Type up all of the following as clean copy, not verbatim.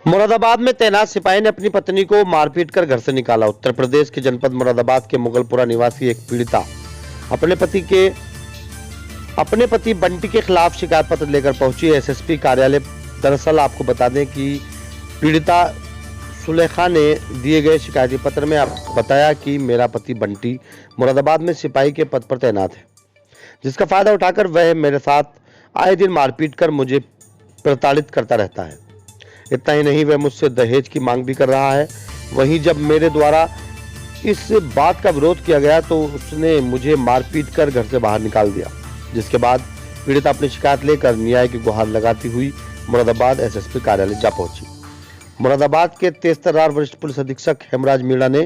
मुरादाबाद में तैनात सिपाही ने अपनी पत्नी को मारपीट कर घर से निकाला। उत्तर प्रदेश के जनपद मुरादाबाद के मुगलपुरा निवासी एक पीड़िता अपने पति बंटी के खिलाफ शिकायत पत्र लेकर पहुंची एसएसपी कार्यालय। दरअसल आपको बता दें कि पीड़िता सुलेखा ने दिए गए शिकायती पत्र में बताया कि मेरा पति बंटी मुरादाबाद में सिपाही के पद पर तैनात है, जिसका फायदा उठाकर वह मेरे साथ आए दिन मारपीट कर मुझे प्रताड़ित करता रहता है। इतना ही नहीं, वह मुझसे दहेज की मांग भी कर रहा है। वहीं जब मेरे द्वारा इस बात का विरोध किया गया तो उसने मुझे मारपीट कर घर से बाहर निकाल दिया, जिसके बाद पीड़िता अपनी शिकायत लेकर न्याय की गुहार लगाती हुई मुरादाबाद एसएसपी कार्यालय जा पहुंची। मुरादाबाद के तेजतर्रार वरिष्ठ पुलिस अधीक्षक हेमराज मीणा ने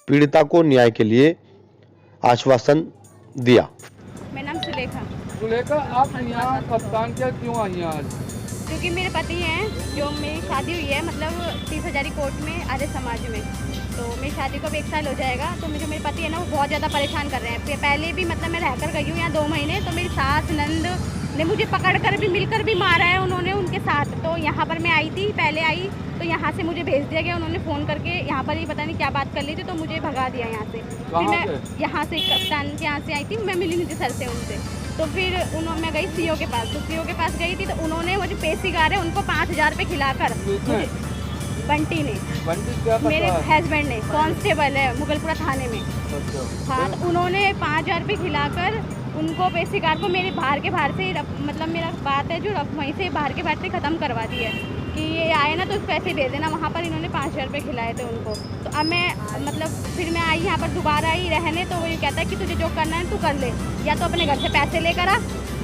पीड़िता को न्याय के लिए आश्वासन दिया। मेरा नाम सुलेखा, आप यहाँ कप्तान क्या क्यों आई हैं आज? क्योंकि मेरे पति हैं, जो मेरी शादी हुई है मतलब 30,000 कोर्ट में आर्य समाज में, तो मेरी शादी को अब 1 साल हो जाएगा। तो मुझे मेरे पति है ना वो बहुत ज़्यादा परेशान कर रहे हैं। पहले भी मतलब मैं रहकर गई हूँ यहाँ 2 महीने, तो मेरी सास नंद ने मुझे पकड़कर भी मिलकर भी मारा है उन्होंने उनके साथ। तो यहाँ पर मैं आई थी, पहले आई तो यहाँ से मुझे भेज दिया गया। उन्होंने फ़ोन करके यहाँ पर ही पता नहीं क्या बात कर ली थी, तो मुझे भगा दिया यहाँ से। फिर मैं यहाँ से कप्तान के यहाँ से आई थी, मैं मिली नहीं थी सर से उनसे। तो फिर मैं गई सीओ के पास, तो सीओ के पास गई थी तो उन्होंने मुझे पेशीगार है उनको 5,000 रुपये खिलाकर, बंटी ने, मेरे हस्बैंड ने, कांस्टेबल है मुगलपुरा थाने में। हाँ, तो उन्होंने 5,000 रुपये खिलाकर उनको पेशीगार को मेरे बाहर के बाहर से मतलब मेरा बात है जो वहीं से बाहर के बाहर से ख़त्म करवा दी है कि ये आए ना तो उसको ऐसे भेज देना। वहाँ पर इन्होंने 5,000 रुपये खिलाए थे उनको। तो अब मैं मतलब फिर मैं आई यहाँ पर दोबारा आई रहने, तो वो ये कहता है कि तुझे जो करना है तू कर ले, या तो अपने घर से पैसे लेकर आ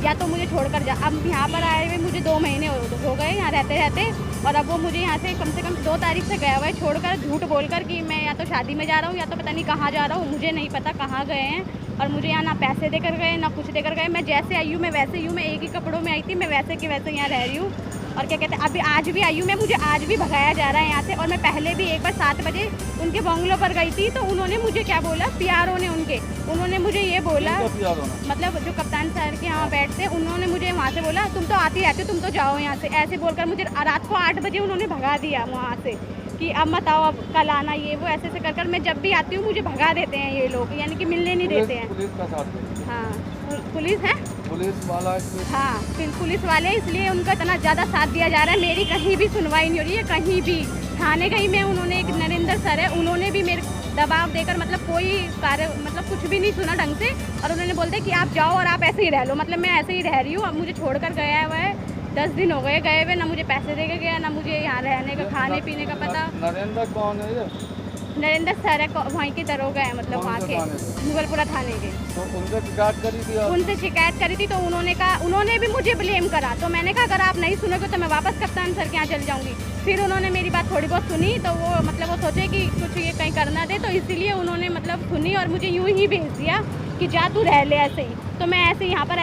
या तो मुझे छोड़कर जा। अब यहाँ पर आए हुए मुझे 2 महीने हो गए यहाँ रहते रहते, और अब वो मुझे यहाँ से कम 2 तारीख से गया हुआ है छोड़कर, झूठ बोलकर कि मैं या तो शादी में जा रहा हूँ या तो पता नहीं कहाँ जा रहा हूँ, मुझे नहीं पता कहाँ गए हैं। और मुझे यहाँ ना पैसे देकर गए ना कुछ देकर गए। मैं जैसे आई हूँ मैं वैसे ही हूँ, मैं एक ही कपड़ों में आई थी, मैं वैसे के वैसे यहाँ रह रही हूँ। और क्या कहते हैं, अभी आज भी आई हूँ मैं, मुझे आज भी भगाया जा रहा है यहाँ से। और मैं पहले भी एक बार 7 बजे उनके बंगलों पर गई थी, तो उन्होंने मुझे क्या बोला, पीआरओ ने उन्होंने मुझे ये बोला, मतलब जो कप्तान सर के यहाँ बैठते, उन्होंने मुझे वहाँ से बोला तुम तो आती रहती हो, तुम तो जाओ यहाँ से, ऐसे बोलकर मुझे रात को 8 बजे उन्होंने भगा दिया वहाँ से कि अब मत आओ, अब कल आना, ये वो ऐसे ऐसे कर मैं जब भी आती हूँ मुझे भगा देते हैं ये लोग, यानी कि मिलने नहीं देते हैं। पुलिस का साथ? हाँ, पुलिस है, पुलिस वाला। हाँ, फिर पुलिस वाले, इसलिए उनका इतना ज़्यादा साथ दिया जा रहा है। मेरी कहीं भी सुनवाई नहीं हो रही है, कहीं भी। थाने गई मैं, उन्होंने एक नरेंद्र सर है, उन्होंने भी मेरे दबाव देकर मतलब कोई कार्य मतलब कुछ भी नहीं सुना ढंग से, और उन्होंने बोलते कि आप जाओ और आप ऐसे ही रह लो। मतलब मैं ऐसे ही रह रही हूँ। अब मुझे छोड़कर गया हुआ है, 10 दिन हो गए गए हुए, ना मुझे पैसे दे के गया, ना मुझे यहाँ रहने का खाने पीने का पता। नरेंद्र कौन है ये? नरेंद्र सर है, वहीं के दरोगा है, मतलब वहाँ के मुगलपुरा थाने के। तो उनसे शिकायत करी थी? उनसे शिकायत करी थी, तो उन्होंने कहा, उन्होंने भी मुझे ब्लेम करा। तो मैंने कहा अगर आप नहीं सुनोगे तो मैं वापस कप्तान सर के यहाँ चल जाऊँगी। फिर उन्होंने मेरी बात थोड़ी बहुत सुनी, तो वो मतलब वो सोचे कि कुछ ये कहीं करना दे, तो इसीलिए उन्होंने मतलब सुनी और मुझे यूँ ही भेज दिया कि जा तू रह ले ऐसे ही। तो मैं ऐसे यहाँ पर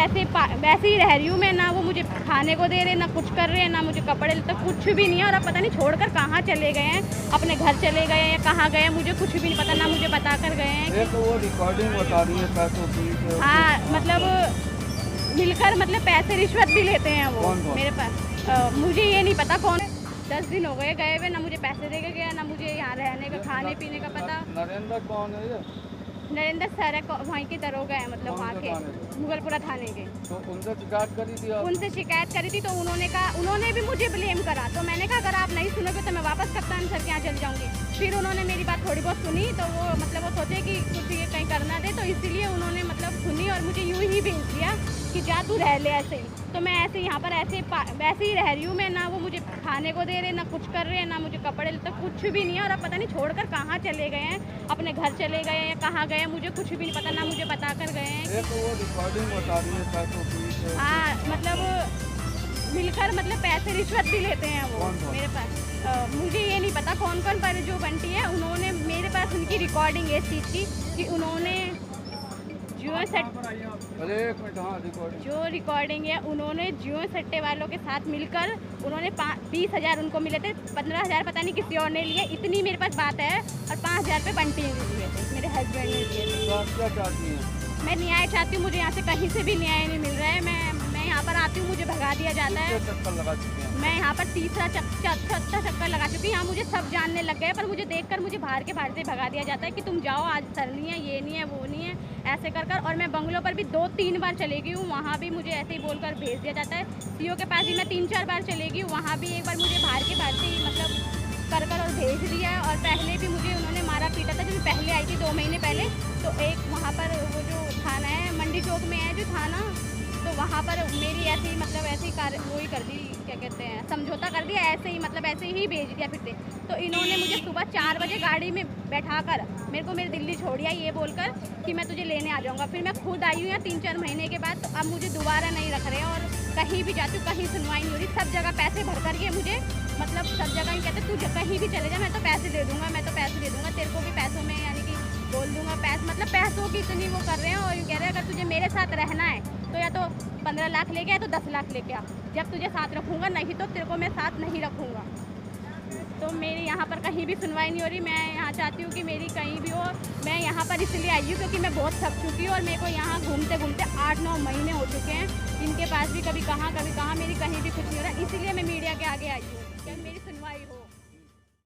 वैसे ही रह रही हूँ मैं, ना वो मुझे खाने को दे रहे, ना कुछ कर रहे हैं, ना मुझे कपड़े तो कुछ भी नहीं है। और अब पता नहीं छोड़कर कहाँ चले गए हैं, अपने घर चले गए हैं, कहाँ गए हैं मुझे कुछ भी नहीं पता, ना मुझे बता कर गए हैं। तो वो रिकॉर्डिंग बता रही है पैसों की। हाँ, मतलब मिलकर मतलब पैसे रिश्वत भी लेते हैं वो। कौन? मेरे पास मुझे ये नहीं पता कौन। 10 दिन हो गए गए हुए, ना मुझे पैसे दे के गया, ना मुझे यहाँ रहने का खाने पीने का पता। नरेंद्र कौन है ये? नरेंद्र सर है, वहीं के दरोगा है, मतलब वहाँ के मुगलपुरा थाने के। तो उनसे शिकायत करी थी? उनसे शिकायत करी थी, तो उन्होंने कहा, उन्होंने भी मुझे ब्लेम करा। तो मैंने कहा अगर आप नहीं सुनोगे तो मैं वापस कप्तान सर के यहाँ चल जाऊँगी। फिर उन्होंने मेरी बात थोड़ी बहुत सुनी, तो वो मतलब वो सोचे कि कुछ ये कहीं करना दे, तो इसीलिए उन्होंने मतलब सुनी और मुझे यूँ ही भेज दिया कि जा तू रह ले ऐसे ही। तो मैं ऐसे यहाँ पर वैसे ही रह रही हूँ मैं, ना वो मुझे खाने को दे रहे, ना कुछ कर रहे हैं, ना मुझे कपड़े तो कुछ भी नहीं है। और अब पता नहीं छोड़कर कहाँ चले गए हैं, अपने घर चले गए हैं, कहाँ गए हैं मुझे कुछ भी नहीं पता, ना मुझे बता कर गए हैं। तो वो रिकॉर्डिंग बता रही है पैसों की। हाँ, मतलब मिलकर मतलब पैसे रिश्वत भी लेते हैं वो। मेरे पास मुझे ये नहीं पता कौन कौन, पर जो बंटी है उन्होंने मेरे पास उनकी रिकॉर्डिंग है इस चीज़ की कि उन्होंने जियो जो रिकॉर्डिंग है, उन्होंने जियो सट्टे वालों के साथ मिलकर उन्होंने 20,000 उनको मिले थे, 15,000 पता नहीं किसी और ने लिए, इतनी मेरे पास बात है। और 5,000 रुपये बंटी ने दिए थे, मेरे हस्बैंड ने दिए थे। तो आप क्या चाहती हैं? मैं न्याय चाहती हूँ, मुझे यहाँ से कहीं से भी न्याय नहीं मिल रहा है। मैं यहाँ पर आती हूँ, मुझे भगा दिया जाता है। चक्कर लगा चुके हैं। मैं यहाँ पर तीसरा चौथा चक्कर लगा चुकी हूँ। यहाँ मुझे सब जानने लग गए, पर मुझे देखकर मुझे बाहर से भगा दिया जाता है कि तुम जाओ, आज सर नहीं है, ये नहीं है, वो नहीं है, ऐसे कर। और मैं बंगलों पर भी 2-3 बार चली गई हूँ, वहाँ भी मुझे ऐसे ही बोलकर भेज दिया जाता है। सीओ के पास भी मैं 3-4 बार चली गई हूँ, वहाँ भी एक बार मुझे बाहर से ही मतलब कर और भेज दिया है। और पहले भी मुझे उन्होंने मारा पीटा था, जब मैं पहले आई थी 2 महीने पहले। तो एक वहाँ पर वो जो थाना है मंडी चौक में है जो थाना, तो वहाँ पर मेरी ऐसे ही मतलब ऐसे ही वही कर दी, क्या कहते हैं, समझौता कर दिया, ऐसे ही मतलब ऐसे ही भेज दिया फिर से। तो इन्होंने मुझे सुबह 4 बजे गाड़ी में बैठाकर मेरे को मेरी दिल्ली छोड़िया ये बोलकर कि मैं तुझे लेने आ जाऊँगा। फिर मैं खुद आई हूँ यहाँ 3-4 महीने के बाद। तो अब मुझे दोबारा नहीं रख रहे और कहीं भी जाती हूँ, कहीं सुनवाई नहीं हो रही। सब जगह पैसे भर करके मुझे मतलब सब जगह ही कहते तू कहीं भी चले जा, मैं तो पैसे दे दूँगा, मैं तो पैसे दे दूँगा, तेरे को भी पैसों में यानी कि बोल दूँगा। मतलब पैसों की इतनी वो कर रहे हैं। और कह रहे हैं अगर तुझे मेरे साथ रहना है तो या तो 15 लाख लेके आ, तो 10 लाख लेके आ, जब तुझे साथ रखूँगा, नहीं तो तेरे को मैं साथ नहीं रखूँगा। तो मेरी यहाँ पर कहीं भी सुनवाई नहीं हो रही। मैं यहाँ चाहती हूँ कि मेरी कहीं भी हो। मैं यहाँ पर इसलिए आई हूँ क्योंकि मैं बहुत थक चुकी हूँ और मेरे को यहाँ घूमते घूमते 8-9 महीने हो चुके हैं। इनके पास भी कभी कहाँ मेरी कहीं